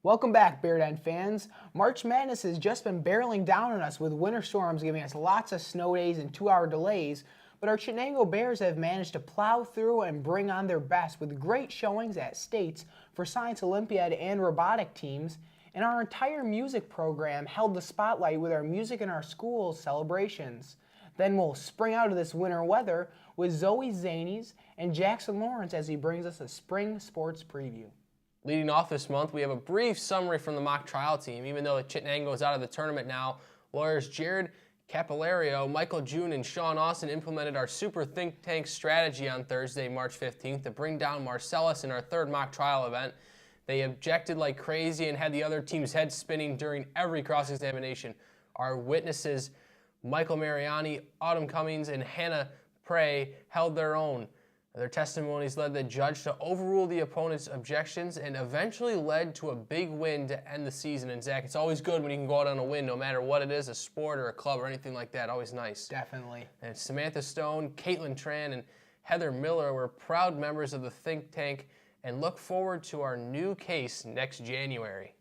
Welcome back, BDN fans. March Madness has just been barreling down on us with winter storms giving us lots of snow days and 2-hour delays, but our Chittenango Bears have managed to plow through and bring on their best with great showings at states for Science Olympiad and robotic teams, and our entire music program held the spotlight with our Music in Our Schools celebrations. Then we'll spring out of this winter weather with Zoe Zanies and Jackson Lawrence as he brings us a spring sports preview. Leading off this month, we have a brief summary from the mock trial team. Even though Chittenango is out of the tournament now, lawyers Jared Capillario, Michael June, and Sean Austin implemented our super think tank strategy on Thursday, March 15th, to bring down Marcellus in our third mock trial event. They objected like crazy and had the other team's heads spinning during every cross-examination. Our witnesses, Michael Mariani, Autumn Cummings, and Hannah Prey, held their own. Their testimonies led the judge to overrule the opponent's objections and eventually led to a big win to end the season. And Zach, it's always good when you can go out on a win, no matter what it is, a sport or a club or anything like that. Always nice. Definitely. And Samantha Stone, Caitlin Tran, and Heather Miller were proud members of the think tank and look forward to our new case next January.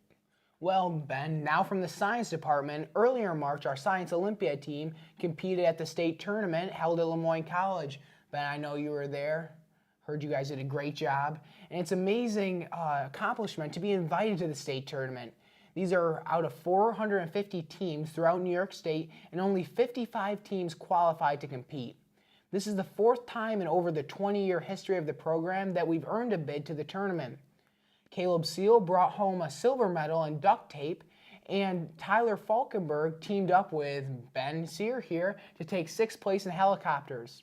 Well, Ben, now from the science department, earlier in March, our Science Olympiad team competed at the state tournament held at Lemoyne College. Ben, I know you were there. Heard you guys did a great job. And it's an amazing accomplishment to be invited to the state tournament. These are out of 450 teams throughout New York State, and only 55 teams qualified to compete. This is the fourth time in over the 20-year history of the program that we've earned a bid to the tournament. Caleb Seal brought home a silver medal in duct tape, and Tyler Falkenberg teamed up with Ben Sear here to take 6th place in helicopters.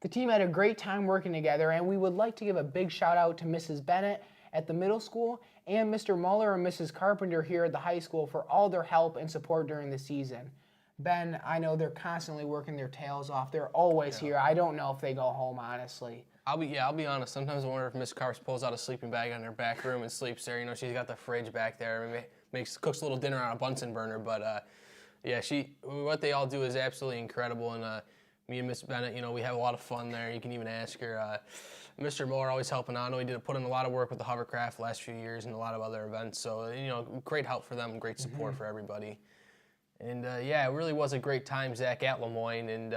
The team had a great time working together, and we would like to give a big shout out to Mrs. Bennett at the middle school and Mr. Muller and Mrs. Carpenter here at the high school for all their help and support during the season. Ben, I know they're constantly working their tails off. They're always here. I don't know if they go home, honestly. I'll be honest. Sometimes I wonder if Miss Carps pulls out a sleeping bag in her back room and sleeps there. You know, she's got the fridge back there. Cooks a little dinner on a Bunsen burner. But yeah, what they all do is absolutely incredible. And me and Miss Bennett, you know, we have a lot of fun there. You can even ask her. Mr. Moore always helping out. I know he put in a lot of work with the hovercraft the last few years and a lot of other events. So, you know, great help for them, great support for everybody. And, yeah, it really was a great time, Zach, at Lemoyne. And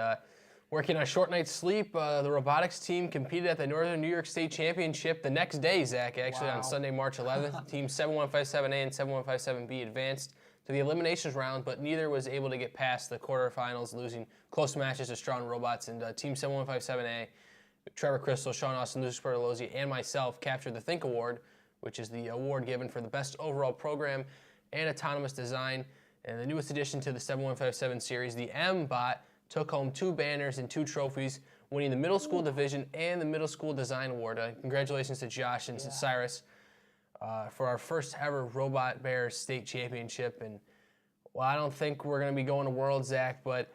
working on a short night's sleep, the robotics team competed at the Northern New York State Championship the next day, Zach, actually, on Sunday, March 11th. Team 7157A and 7157B advanced to the eliminations round, but neither was able to get past the quarterfinals, losing close matches to Strong Robots. And Team 7157A, Trevor Crystal, Sean Austin, Lucius Bertolozzi, and myself captured the Think Award, which is the award given for the best overall program and autonomous design. And the newest addition to the 7157 series, the M-Bot, took home 2 banners and 2 trophies, winning the middle school division and the middle school design award. Congratulations to Josh and Cyrus for our first ever Robot Bears state championship. And well, I don't think we're going to be going to Worlds, Zach, but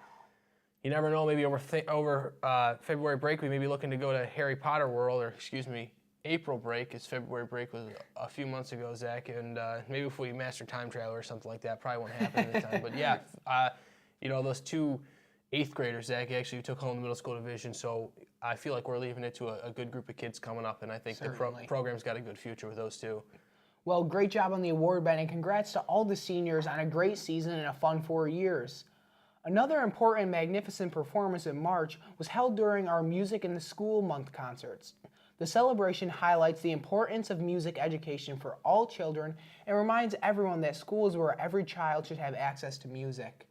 you never know. Maybe over February break, we may be looking to go to Harry Potter World, or excuse me, April break, because February break was a few months ago, Zach. And maybe if we master time travel or something like that, probably won't happen at the time. But yeah, you know, those 2 8th graders, Zach, actually took home the middle school division, so I feel like we're leaving it to a good group of kids coming up, and I think the program's got a good future with those 2. Well, great job on the award, Ben, and congrats to all the seniors on a great season and a fun 4 years. Another important magnificent performance in March was held during our Music in the School Month concerts. The celebration highlights the importance of music education for all children and reminds everyone that school is where every child should have access to music.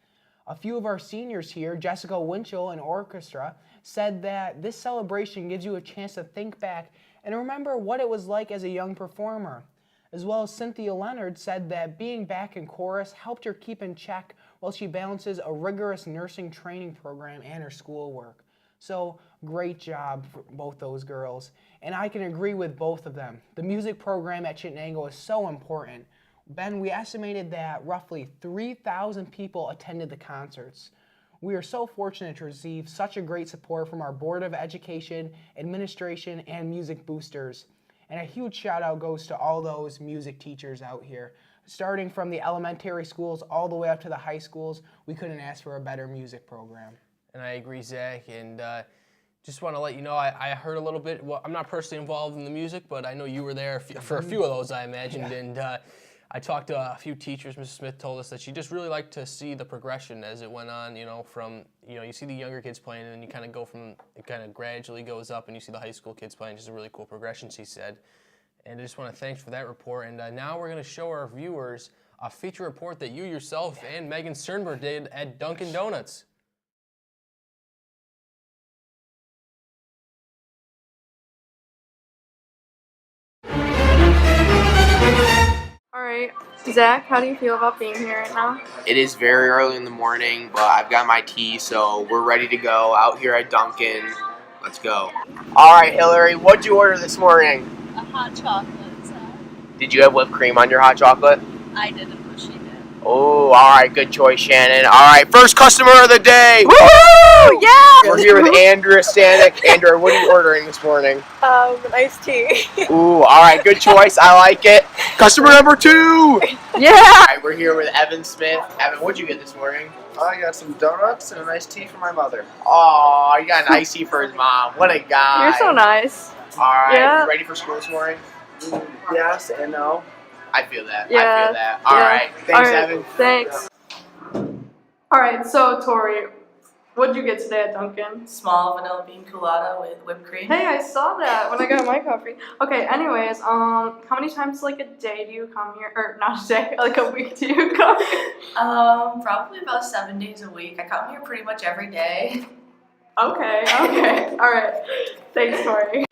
A few of our seniors here, Jessica Winchell and orchestra, said that this celebration gives you a chance to think back and remember what it was like as a young performer. As well as Cynthia Leonard said that being back in chorus helped her keep in check while she balances a rigorous nursing training program and her schoolwork. So great job for both those girls. And I can agree with both of them. The music program at Chittenango is so important. Ben, we estimated that roughly 3,000 people attended the concerts. We are so fortunate to receive such a great support from our Board of Education, Administration, and music boosters. And a huge shout out goes to all those music teachers out here. Starting from the elementary schools all the way up to the high schools, we couldn't ask for a better music program. And I agree, Zach. And just want to let you know, I heard a little bit. Well, I'm not personally involved in the music, but I know you were there for a few of those, I imagined. Yeah. And I talked to a few teachers. Mrs. Smith told us that she just really liked to see the progression as it went on, from, you see the younger kids playing, and then you kind of go from, it kind of gradually goes up, and you see the high school kids playing. Just a really cool progression, she said. And I just want to thank for that report. And now we're going to show our viewers a feature report that you yourself and Megan Sternberg did at Dunkin' Donuts. Alright, Zach, how do you feel about being here right now? It is very early in the morning, but I've got my tea, so we're ready to go out here at Dunkin'. Let's go. All right, Hillary, what'd you order this morning? A hot chocolate, Zach. Did you have whipped cream on your hot chocolate? I didn't, but she did. Oh, all right, good choice, Shannon. All right, first customer of the day. Woo! Yeah! We're here with Andrea Stanek. Andrea, what are you ordering this morning? An iced tea. Ooh, all right, good choice. I like it. Customer number 2. Yeah! All right, we're here with Evan Smith. Evan, what'd you get this morning? I got some donuts and an iced tea for my mother. Oh, you got an iced tea for his mom. What a guy. You're so nice. All right, Yeah. you ready for school this morning? Yes and no. I feel that. Yeah. I feel that. All right. Thanks, All right, Evan. Thanks. Alright, so Tori, what'd you get today at Dunkin'? Small vanilla bean colada with whipped cream. Hey, I saw that when I got my coffee. Okay, anyways, how many times like a day do you come here? Or not a day, like a week do you come here? Probably about 7 days a week. I come here pretty much every day. Okay. Alright. Thanks, Tori.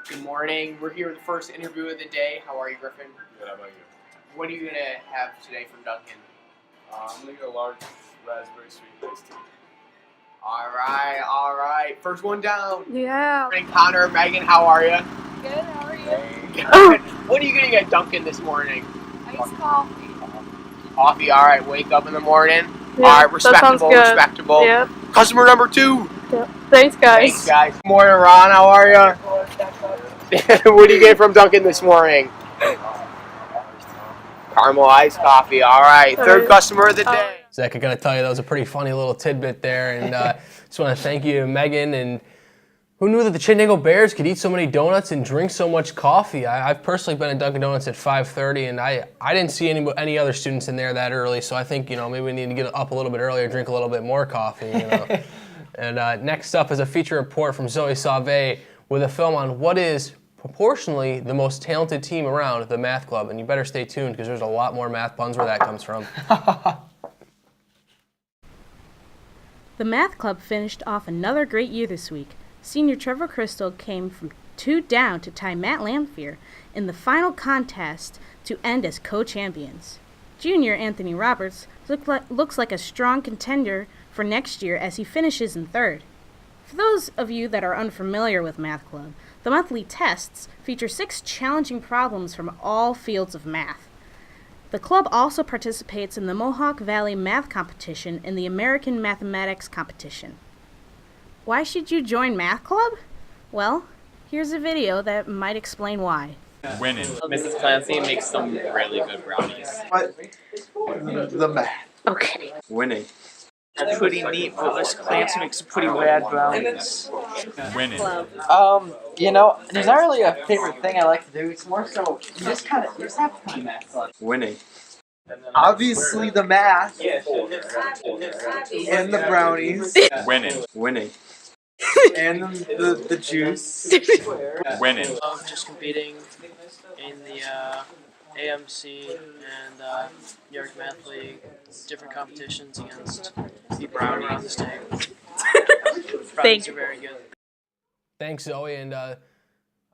Good morning. We're here with the first interview of the day. How are you, Griffin? Good, how about you? What are you going to have today from Dunkin'? I'm going to get a large raspberry sweet iced tea. All right. First one down. Yeah. Morning, Connor, Megan, how are you? Good, how are you? Good. What are you getting at Dunkin' this morning? Iced coffee. Coffee, all right. Wake up in the morning. Yeah, All right, that sounds good. respectable. Yep. Customer number 2. Yep. Thanks, guys. Thanks, guys. Morning, Ron. How are you? What do you get from Dunkin' this morning? Caramel iced coffee. All right. Third customer of the day. Zach, I gotta tell you, that was a pretty funny little tidbit there, and just want to thank you, Megan. And who knew that the Chittenango Bears could eat so many donuts and drink so much coffee? I've personally been at Dunkin' Donuts at 5:30, and I didn't see any other students in there that early. So I think maybe we need to get up a little bit earlier, drink a little bit more coffee. And next up is a feature report from Zoe Sauvé with a film on what is proportionally the most talented team around, the Math Club. And you better stay tuned because there's a lot more math puns where that comes from. The Math Club finished off another great year this week. Senior Trevor Crystal came from 2 down to tie Matt Lamphere in the final contest to end as co-champions. Junior Anthony Roberts looks like a strong contender for next year as he finishes in 3rd. For those of you that are unfamiliar with Math Club, the monthly tests feature 6 challenging problems from all fields of math. The club also participates in the Mohawk Valley Math Competition and the American Mathematics Competition. Why should you join Math Club? Well, here's a video that might explain why. Winning. Mrs. Clancy makes some really good brownies. What? The math. Okay. Winning. Pretty neat, but Miss Clancy makes some pretty rad brownies. Winning. There's not really a favorite thing I like to do. It's more so you just have to kind of Winning. Obviously the math and the brownies Winning. Winning. and the juice. Winning. just competing in the AMC and New York Math League, different competitions against people around the state. Brownies are very good. Thanks, Zoe, and I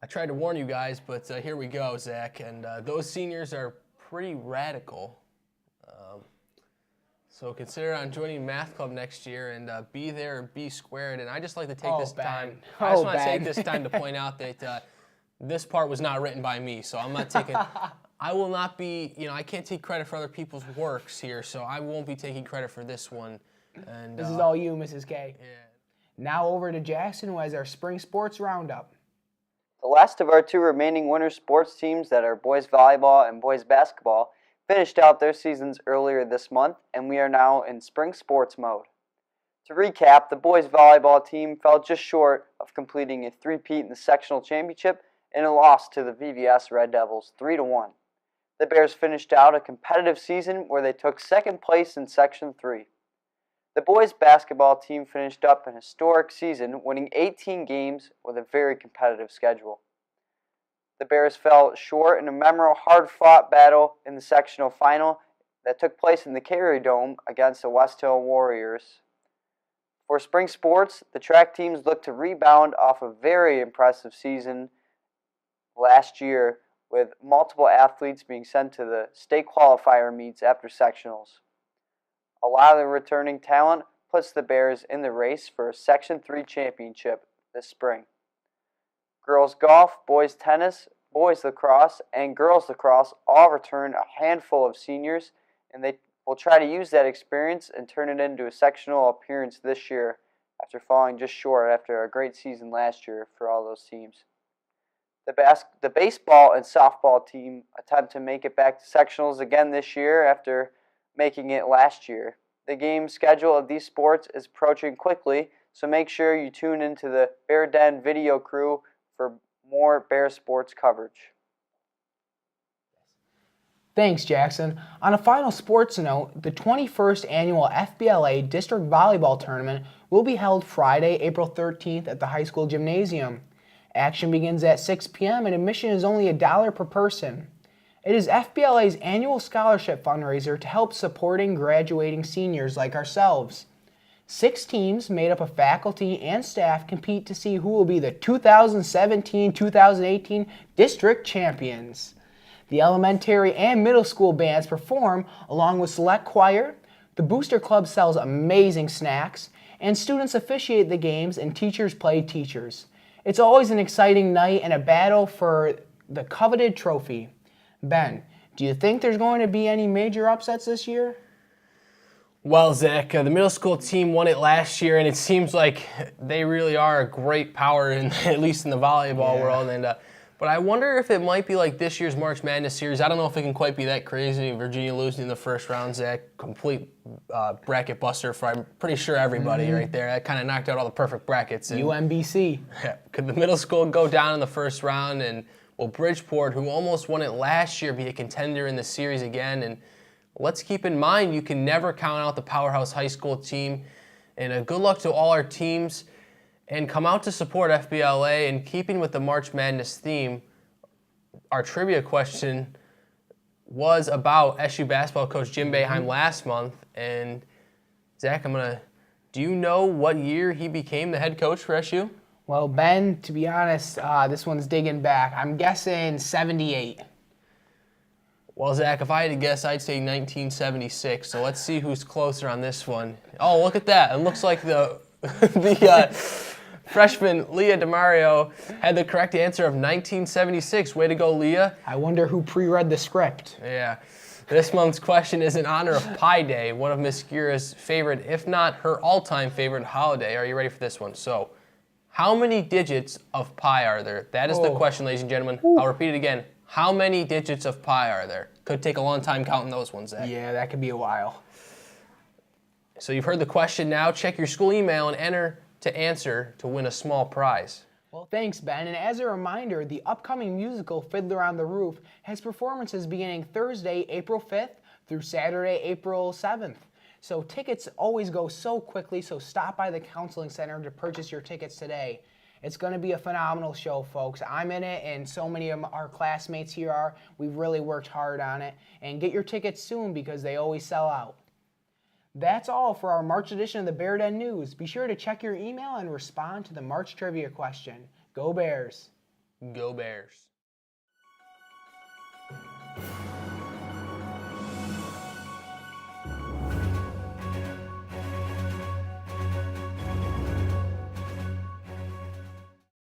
tried to warn you guys, but here we go, Zach. And those seniors are pretty radical. So consider on joining Math Club next year and be there or be squared. And I just like to take this time. I just want to take this time to point out that this part was not written by me, so I'm not taking. I will not be. I can't take credit for other people's works here, so I won't be taking credit for this one. And This is all you, Mrs. K. Yeah. Now over to Jackson, who has our spring sports roundup. The last of our 2 remaining winter sports teams, that are boys volleyball and boys basketball, finished out their seasons earlier this month, and we are now in spring sports mode. To recap, the boys volleyball team fell just short of completing a three-peat in the sectional championship and a loss to the VVS Red Devils 3-1. The Bears finished out a competitive season where they took second place in Section 3. The boys basketball team finished up an historic season, winning 18 games with a very competitive schedule. The Bears fell short in a memorable, hard-fought battle in the sectional final that took place in the Cary Dome against the West Hill Warriors. For spring sports, the track teams look to rebound off a very impressive season last year, with multiple athletes being sent to the state qualifier meets after sectionals. A lot of the returning talent puts the Bears in the race for a Section 3 championship this spring. Girls golf, boys tennis, boys lacrosse, and girls lacrosse all return a handful of seniors, and they will try to use that experience and turn it into a sectional appearance this year after falling just short after a great season last year for all those teams. The baseball and softball team attempt to make it back to sectionals again this year after making it last year. The game schedule of these sports is approaching quickly, so make sure you tune into the Bear Den video crew for more Bear sports coverage. Thanks, Jackson. On a final sports note, the 21st annual FBLA District Volleyball Tournament will be held Friday, April 13th at the high school gymnasium. Action begins at 6 p.m. and admission is only $1 per person. It is FBLA's annual scholarship fundraiser to help supporting graduating seniors like ourselves. 6 teams made up of faculty and staff compete to see who will be the 2017-2018 district champions. The elementary and middle school bands perform along with select choir, the Booster Club sells amazing snacks, and students officiate the games and teachers play teachers. It's always an exciting night and a battle for the coveted trophy. Ben, do you think there's going to be any major upsets this year? Well, Zach, the middle school team won it last year, and it seems like they really are a great power, at least in the volleyball world. But I wonder if it might be like this year's March Madness series. I don't know if it can quite be that crazy. Virginia losing in the first round, Zach, complete bracket buster for, I'm pretty sure, everybody right there. That kind of knocked out all the perfect brackets. And, UMBC. Could the middle school go down in the first round? And will Bridgeport, who almost won it last year, be a contender in the series again? And let's keep in mind, you can never count out the powerhouse high school team. And good luck to all our teams. And come out to support FBLA. And keeping with the March Madness theme, our trivia question was about SU basketball coach Jim Boeheim last month. And Zach, do you know what year he became the head coach for SU? Well, Ben, to be honest, this one's digging back. I'm guessing 78. Well, Zach, if I had to guess, I'd say 1976. So let's see who's closer on this one. Oh, look at that. It looks like the freshman Leah DeMario had the correct answer of 1976. Way to go, Leah. I wonder who pre-read the script. Yeah. This month's question is in honor of Pi Day, one of Miss Gira's favorite, if not her all-time favorite holiday. Are you ready for this one? So, how many digits of pi are there? That is the question, ladies and gentlemen. I'll repeat it again. How many digits of pi are there? Could take a long time counting those ones, Zach. Yeah, that could be a while. So you've heard the question now. Check your school email and enter to answer to win a small prize. Well, thanks, Ben. And as a reminder, the upcoming musical Fiddler on the Roof has performances beginning Thursday, April 5th through Saturday, April 7th. So tickets always go so quickly, so stop by the counseling center to purchase your tickets today. It's going to be a phenomenal show, folks. I'm in it, and so many of our classmates here are. We've really worked hard on it. And get your tickets soon because they always sell out. That's all for our March edition of the Bear Den News. Be sure to check your email and respond to the March trivia question. Go Bears! Go Bears.